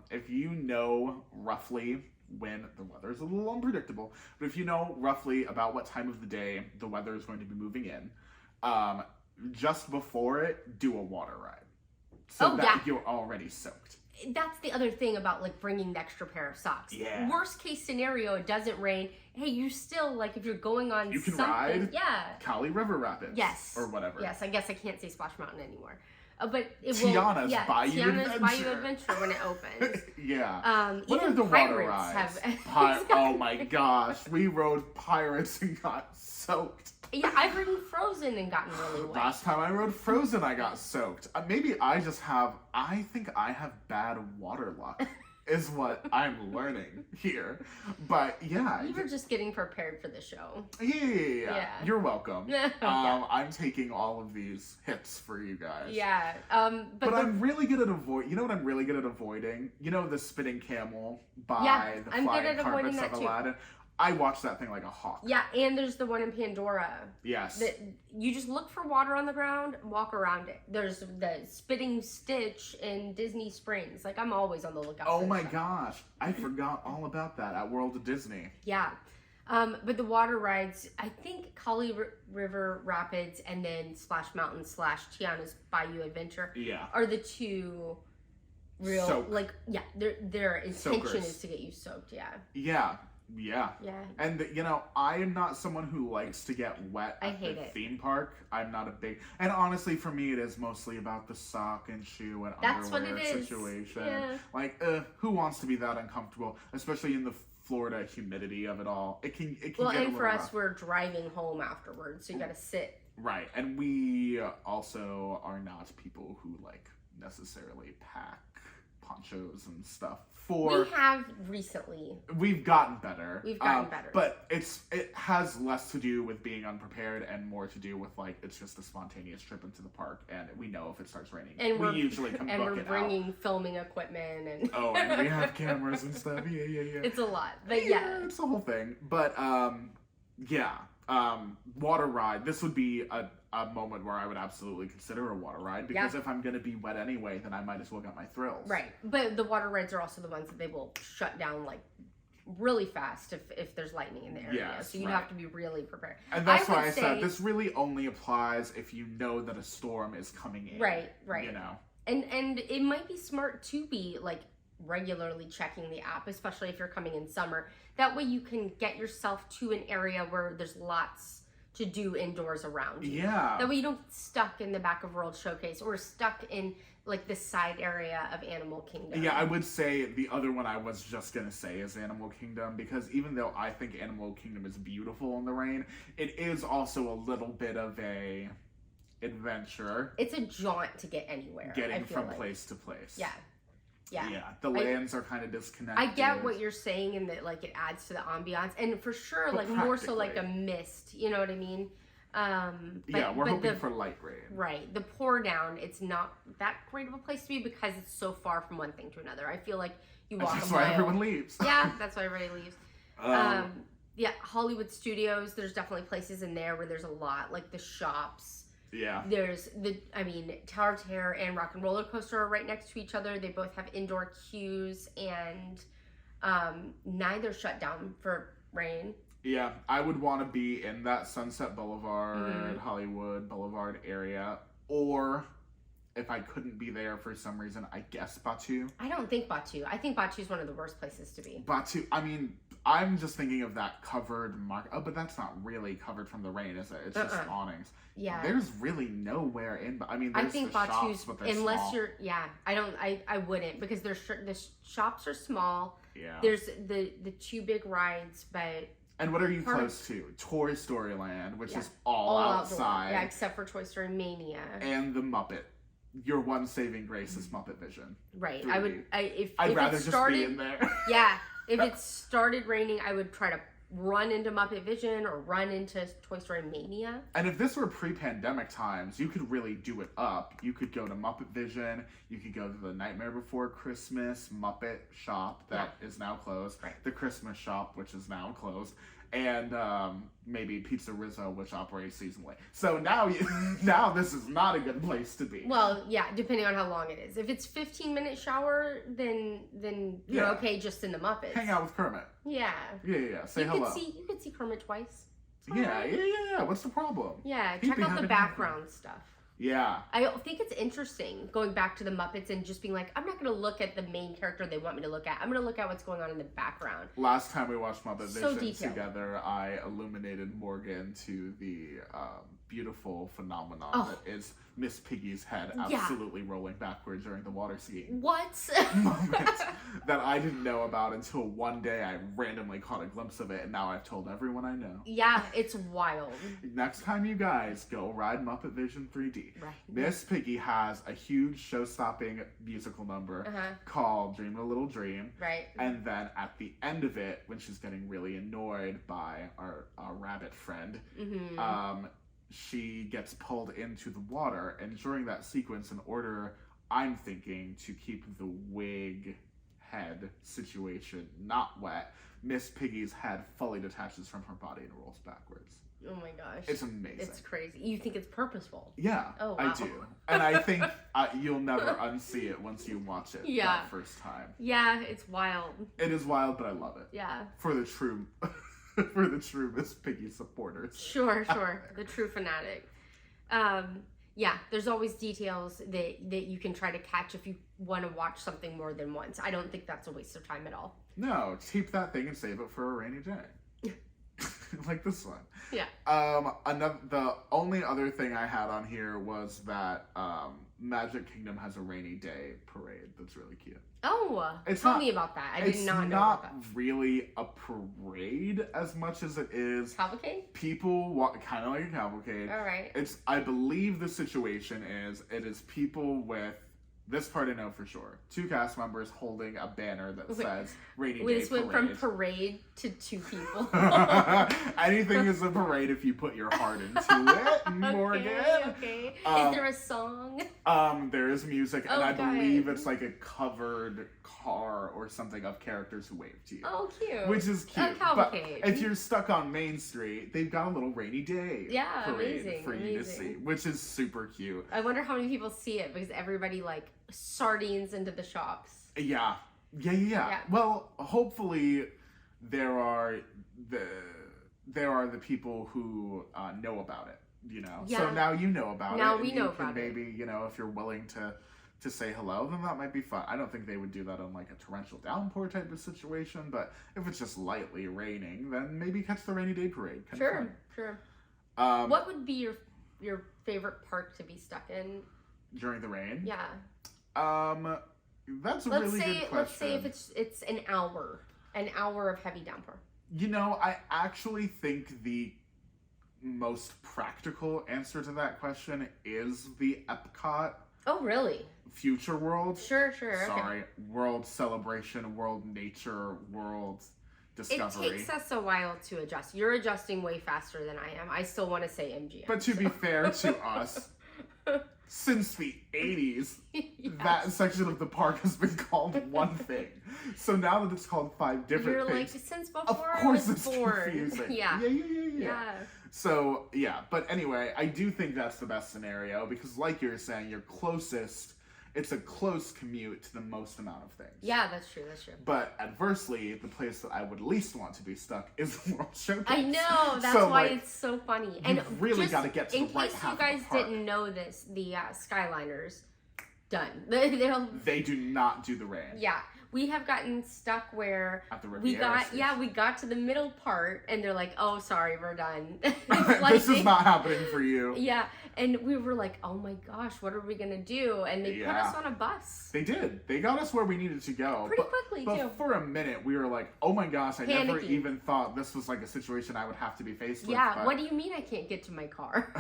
if you know roughly when the weather is a little unpredictable, but if you know roughly about what time of the day the weather is going to be moving in, just before it, do a water ride, so that you're already soaked. That's the other thing about like bringing the extra pair of socks. Yeah. Worst case scenario, it doesn't rain. Hey, you still like if you're going on you can something, ride Kali River Rapids. Yes. Or whatever. Yes, I guess I can't say Splash Mountain anymore. But it Tiana's will, Bayou Adventure. Bayou Adventure when it opens. Yeah. What even are the pirates water rides? Oh my gosh, we rode Pirates and got soaked. Yeah, I've ridden Frozen and gotten really wet. Last time I rode Frozen, I got soaked. Maybe I think I have bad water luck. Is what I'm learning here. But yeah. You were just getting prepared for the show. Yeah. You're welcome. I'm taking all of these hits for you guys. Yeah. But I'm really good at you know what I'm really good at avoiding? You know the spinning camel by the flying carpets of Aladdin? I watched that thing like a hawk. Yeah, and there's the one in Pandora. Yes. That you just look for water on the ground, walk around it. There's the spitting Stitch in Disney Springs. Like, I'm always on the lookout for Oh my gosh. I forgot all about that at World of Disney. Yeah. But the water rides, I think Kali River Rapids and then Splash Mountain / Tiana's Bayou Adventure are the two soak. like, yeah, their intention Soakers. is to get you soaked, yeah. Yeah. And I am not someone who likes to get wet I at hate the it. theme park. I'm not a big, and honestly, for me, it is mostly about the sock and shoe and That's what underwear it is. situation. Yeah. Like, who wants to be that uncomfortable, especially in the Florida humidity of it all? It can Well, get a and for little us, rough. we're driving home afterwards, so you gotta sit. Right, and we also are not people who like necessarily pack ponchos and stuff. We have recently. We've gotten better. We've gotten better. But it has less to do with being unprepared and more to do with like it's just a spontaneous trip into the park, and we know if it starts raining, And we usually can and book we're it bringing filming equipment and out. Oh, and we have cameras and stuff. Yeah. It's a lot, but yeah. It's the whole thing. But water ride. This would be a moment where I would absolutely consider a water ride because if I'm gonna be wet anyway, then I might as well get my thrills. Right, but the water rides are also the ones that they will shut down like really fast if there's lightning in the area. Yes, so you have to be really prepared. And that's why I said this really only applies if you know that a storm is coming in. Right. And it might be smart to be like regularly checking the app, especially if you're coming in summer. That way you can get yourself to an area where there's lots to do indoors around you. Yeah. That way you don't get stuck in the back of World Showcase or stuck in like the side area of Animal Kingdom. Yeah, I would say the other one I was just gonna say is Animal Kingdom, because even though I think Animal Kingdom is beautiful in the rain, it is also a little bit of a adventure. It's a jaunt to get anywhere. Getting from place to place. Yeah. The lands are kind of disconnected. I get what you're saying, and that like it adds to the ambiance, and for sure, like more so like a mist. You know what I mean? We're hoping for light rain. Right. The pour down, it's not that great of a place to be because it's so far from one thing to another. I feel like you walk That's a mile. why everyone leaves. Yeah, that's why everybody leaves. Hollywood Studios. There's definitely places in there where there's a lot, like the shops. Yeah. There's Tower of Terror and Rock and Roller Coaster are right next to each other. They both have indoor queues, and neither shut down for rain. Yeah, I would want to be in that Sunset Boulevard, Hollywood Boulevard area, or if I couldn't be there for some reason, I guess Batu. I don't think Batu. I think Batu is one of the worst places to be. Batu, I mean, I'm just thinking of that covered mark. Oh, but that's not really covered from the rain, is it? It's just awnings. Yeah. There's really nowhere in. I mean, there's I think the Batu's, shops, but they're unless small. you're, I wouldn't, because the shops are small. Yeah. There's the two big rides, but. And what are you close to? Toy Story Land, which is all outdoor. outside. Yeah, except for Toy Story Mania. And the Muppet. Your one saving grace is Muppet Vision. Right. 3D. I'd rather it started, just be in there. Yeah. If it started raining, I would try to run into Muppet Vision or run into Toy Story Mania. And if this were pre-pandemic times, you could really do it up. You could go to Muppet Vision. You could go to the Nightmare Before Christmas Muppet shop that is now closed. Right. The Christmas shop, which is now closed. And maybe Pizza Rizzo, which operates seasonally. So now now this is not a good place to be. Well, yeah, depending on how long it is. If it's 15-minute shower, then you're okay just in the Muppets. Hang out with Kermit. Yeah. Yeah. Say hello. You could see Kermit twice. Yeah. What's the problem? Yeah, He'd check be out happy the to have background stuff. Yeah. I think it's interesting going back to the Muppets and just being like, I'm not going to look at the main character they want me to look at. I'm going to look at what's going on in the background. Last time we watched Muppet So Vision detailed. together, I illuminated Morgan to the beautiful phenomenon that is Miss Piggy's head absolutely rolling backward during the water skiing. What? Moment that I didn't know about until one day I randomly caught a glimpse of it, and now I've told everyone I know. Yeah, it's wild. Next time you guys go ride Muppet Vision 3D, Right. Miss Piggy has a huge show-stopping musical number called Dream a Little Dream. Right. And then at the end of it, when she's getting really annoyed by our rabbit friend, she gets pulled into the water, and during that sequence, in order, I'm thinking, to keep the wig head situation not wet, Miss Piggy's head fully detaches from her body and rolls backwards. Oh my gosh. It's amazing. It's crazy. You think it's purposeful? Yeah, oh, wow. I do. And I think you'll never unsee it once you watch it that first time. Yeah, it's wild. It is wild, but I love it. Yeah. For the true Miss Piggy supporters. Sure. The true fanatic. Yeah, there's always details that you can try to catch if you want to watch something more than once. I don't think that's a waste of time at all. No, keep that thing and save it for a rainy day. Like this one. Yeah. The only other thing I had on here was that Magic Kingdom has a rainy day parade that's really cute. Oh, tell me about that. I did not know about that. It's not really a parade as much as it is cavalcade. People walk kind of like a cavalcade. All right. I believe the situation is it is people with. This part I know for sure. 2 cast members holding a banner that says "Rainy Day Parade." This went from parade to 2 people. Anything is a parade if you put your heart into it, Morgan. Okay. Is there a song? There is music, and I believe it's like a covered car or something of characters who wave to you. Oh, cute. Which is cute. A cavalcade. But if you're stuck on Main Street, they've got a little rainy day parade for you to see, which is super cute. I wonder how many people see it because everybody like sardines into the shops. Yeah. Well, hopefully there are the people who know about it, you know. Yeah. So now you know about it. Now we know about it. Maybe, you know, if you're willing to say hello, then that might be fun. I don't think they would do that on like a torrential downpour type of situation, but if it's just lightly raining, then maybe catch the rainy day parade. Sure. What would be your favorite park to be stuck in during the rain? Yeah. That's a really good question. Let's say if it's an hour of heavy downpour. You know, I actually think the most practical answer to that question is the Epcot. Oh, really? Future World. Sure. Sorry, okay. World Celebration, World Nature, World Discovery. It takes us a while to adjust. You're adjusting way faster than I am. I still want to say MGM. But to be fair to us, since the 80s, yes, that section of the park has been called one thing. So now that it's called 5 different things. You're like, since before I was born. Confusing. Yeah. So, yeah. But anyway, I do think that's the best scenario because like you're saying, you're closest. It's a close commute to the most amount of things. Yeah, that's true. But adversely, the place that I would least want to be stuck is the World Showcase. I know. That's why it's so funny. And you've really got to get to the right half of the park. In case you guys didn't know this, the Skyliners, done. They do not do the rain. Yeah. We have gotten stuck where at the Riviera we got to the middle part and they're like, oh, sorry, we're done. This is not happening for you. Yeah. And we were like, oh my gosh, what are we going to do? And they put us on a bus. They did. They got us where we needed to go. Pretty quickly, too. But for a minute, we were like, oh my gosh, I never even thought this was like a situation I would have to be faced with. Yeah, what do you mean I can't get to my car?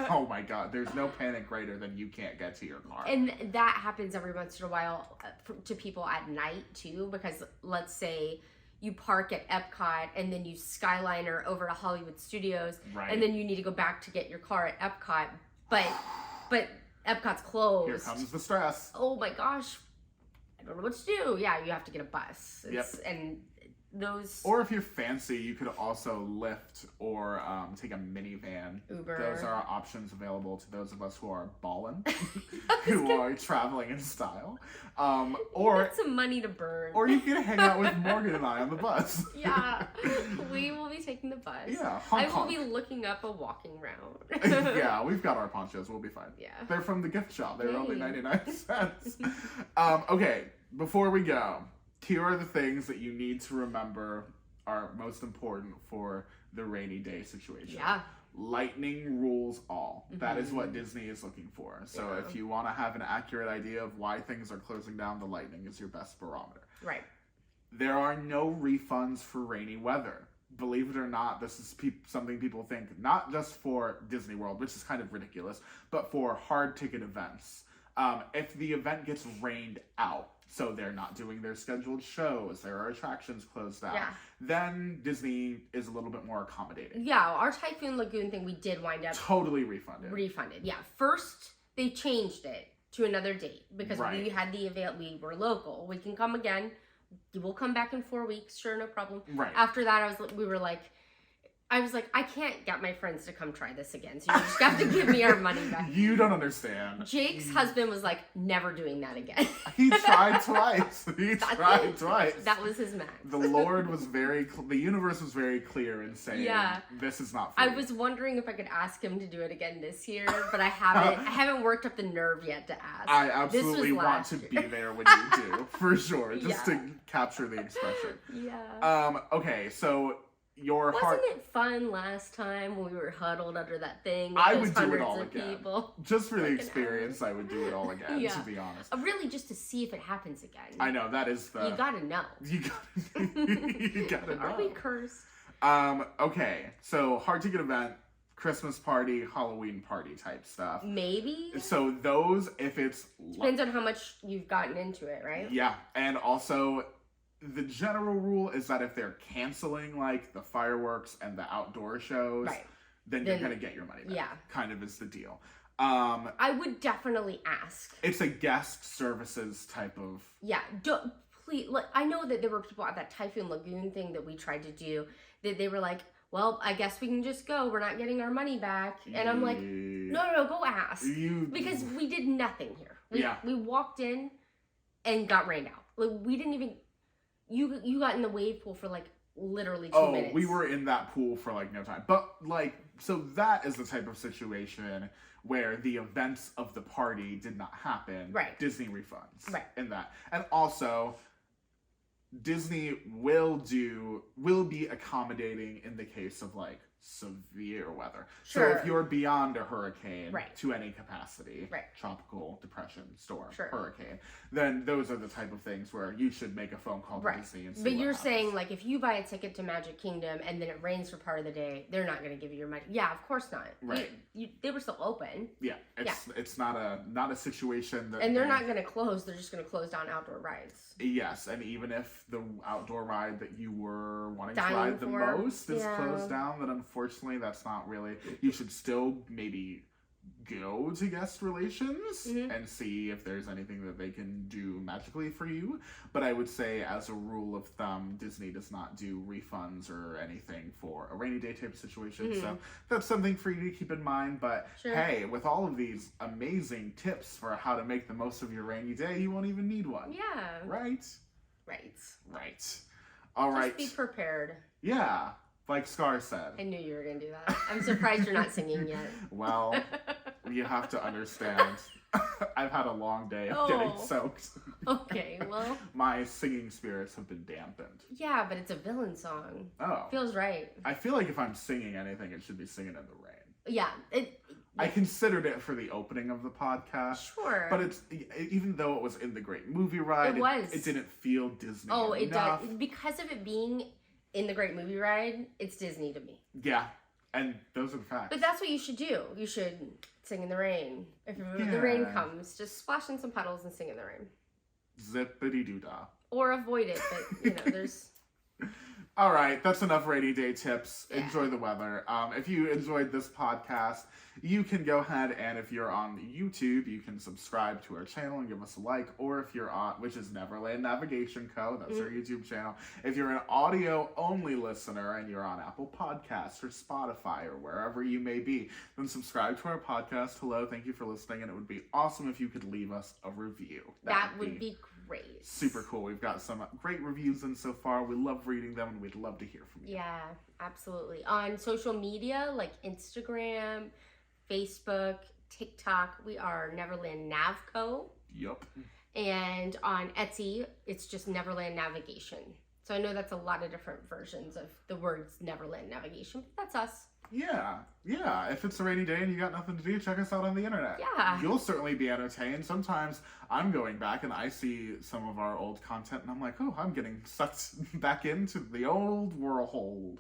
Oh my God, there's no panic greater than you can't get to your car. And that happens every once in a while to people at night, too, because let's say you park at Epcot and then you Skyliner over to Hollywood Studios, right, and then you need to go back to get your car at Epcot, but Epcot's closed. Here comes the stress. Oh my gosh, I don't know what to do. Yeah, you have to get a bus. And those... Or if you're fancy, you could also Lyft or take a minivan. Uber. Those are options available to those of us who are ballin', who are traveling in style. Or get some money to burn. Or you can hang out with Morgan and I on the bus. Yeah, we will be taking the bus. Yeah, I will be looking up a walking route. Yeah, we've got our ponchos. We'll be fine. Yeah. They're from the gift shop. They're only 99 cents. Okay, before we go, here are the things that you need to remember are most important for the rainy day situation. Yeah. Lightning rules all. Mm-hmm. That is what Disney is looking for. So if you want to have an accurate idea of why things are closing down, the lightning is your best barometer. Right. There are no refunds for rainy weather. Believe it or not, this is something people think, not just for Disney World, which is kind of ridiculous, but for hard ticket events. If the event gets rained out, so they're not doing their scheduled shows, there are attractions closed out, then Disney is a little bit more accommodating. Yeah, our Typhoon Lagoon thing, we did wind up... Totally refunded. Yeah. First, they changed it to another date because we had we were local. We can come again. We'll come back in 4 weeks. Sure, no problem. Right. After that, we were like, I was like, I can't get my friends to come try this again, so you just have to give me our money back. You don't understand. Jake's husband was like, never doing that again. He tried twice. That was his max. The Lord was the universe was very clear in saying, this is not for I you. was wondering if I could ask him to do it again this year, but I haven't worked up the nerve yet to ask. I absolutely want to be there when you do, for sure, just to capture the expression. Yeah. Okay, so Wasn't it fun last time when we were huddled under that thing with I those would do it hundreds all of again. people? Just for the experience, I would do it all again, to be honest. Really just to see if it happens again. I know, that is You gotta know. You gotta know. Are we cursed? Okay, so hard ticket event, Christmas party, Halloween party type stuff. Maybe. So those, if it's... Depends on how much you've gotten into it, right? Yeah, and also... The general rule is that if they're canceling, like, the fireworks and the outdoor shows, then you're going to get your money back. Yeah. Kind of is the deal. I would definitely ask. It's a guest services type of... Yeah. Please, I know that there were people at that Typhoon Lagoon thing that we tried to do, that they were like, well, I guess we can just go. We're not getting our money back. And I'm like, no, go ask. Because we did nothing here. We walked in and got rained out. Like, we didn't even... You got in the wave pool for, like, literally 2 minutes. Oh, we were in that pool for, like, no time. But, like, so that is the type of situation where the events of the party did not happen. Right. Disney refunds. Right. In that. And also, Disney will be accommodating in the case of, like, severe weather. Sure. So if you're beyond a hurricane to any capacity, right. tropical depression, storm, sure. hurricane, then those are the type of things where you should make a phone call to Disney and see But what you're happens. saying, like, if you buy a ticket to Magic Kingdom and then it rains for part of the day, they're not going to give you your money. Yeah, of course not. Right. They were still open. Yeah. It's not a situation that... And they're not going to close. They're just going to close down outdoor rides. Yes, and even if the outdoor ride that you were wanting to ride the most is closed down, then unfortunately that's not really... You should still maybe go to guest relations and see if there's anything that they can do magically for you. But I would say, as a rule of thumb, Disney does not do refunds or anything for a rainy day type of situation. So that's something for you to keep in mind. But hey, with all of these amazing tips for how to make the most of your rainy day, you won't even need one. Yeah. Right? Right. All right. Just be prepared. Yeah. Like Scar said. I knew you were going to do that. I'm surprised you're not singing yet. Well, you have to understand. I've had a long day of getting soaked. Okay, well. My singing spirits have been dampened. Yeah, but it's a villain song. Oh. Feels right. I feel like if I'm singing anything, it should be singing in the rain. Yeah. I considered it for the opening of the podcast. Sure. But even though it was in the Great Movie Ride, it didn't feel Disney enough. It does. Because of it being in the Great Movie Ride, it's Disney to me. Yeah. And those are the facts. But that's what you should do. You should sing in the rain. If the rain comes, just splash in some puddles and sing in the rain. Zippity-doo-dah. Or avoid it, but, there's... All right, that's enough rainy day tips. Yeah. Enjoy the weather. If you enjoyed this podcast, you can go ahead and if you're on YouTube, you can subscribe to our channel and give us a like. Or if you're on, which is Neverland Navigation Co., that's our YouTube channel. If you're an audio-only listener and you're on Apple Podcasts or Spotify or wherever you may be, then subscribe to our podcast. Hello, thank you for listening, and it would be awesome if you could leave us a review. That would be great. Super cool. We've got some great reviews in so far. We love reading them, and we'd love to hear from you. Yeah, absolutely. On social media, like Instagram, Facebook, TikTok, we are Neverland Navco. Yup. And on Etsy, it's just Neverland Navigation. So I know that's a lot of different versions of the words Neverland Navigation, but that's us. Yeah. If it's a rainy day and you got nothing to do, check us out on the internet. Yeah. You'll certainly be entertained. Sometimes I'm going back and I see some of our old content and I'm like, oh, I'm getting sucked back into the old whirlpool.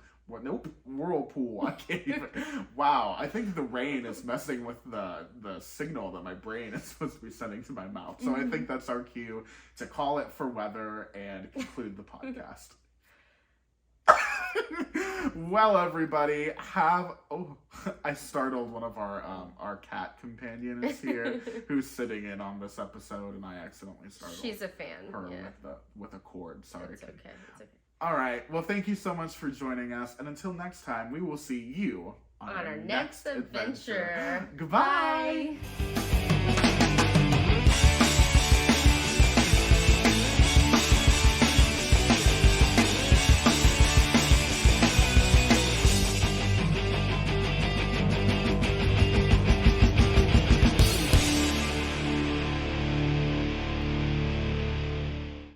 I can't even. Wow, I think the rain is messing with the signal that my brain is supposed to be sending to my mouth. So I think that's our cue to call it for weather and conclude the podcast. Well, everybody, I startled one of our cat companions here who's sitting in on this episode, and I accidentally startled. She's a fan. Her with a cord. Sorry. It's okay. All right. Well, thank you so much for joining us. And until next time, we will see you on our next adventure. Goodbye. Bye.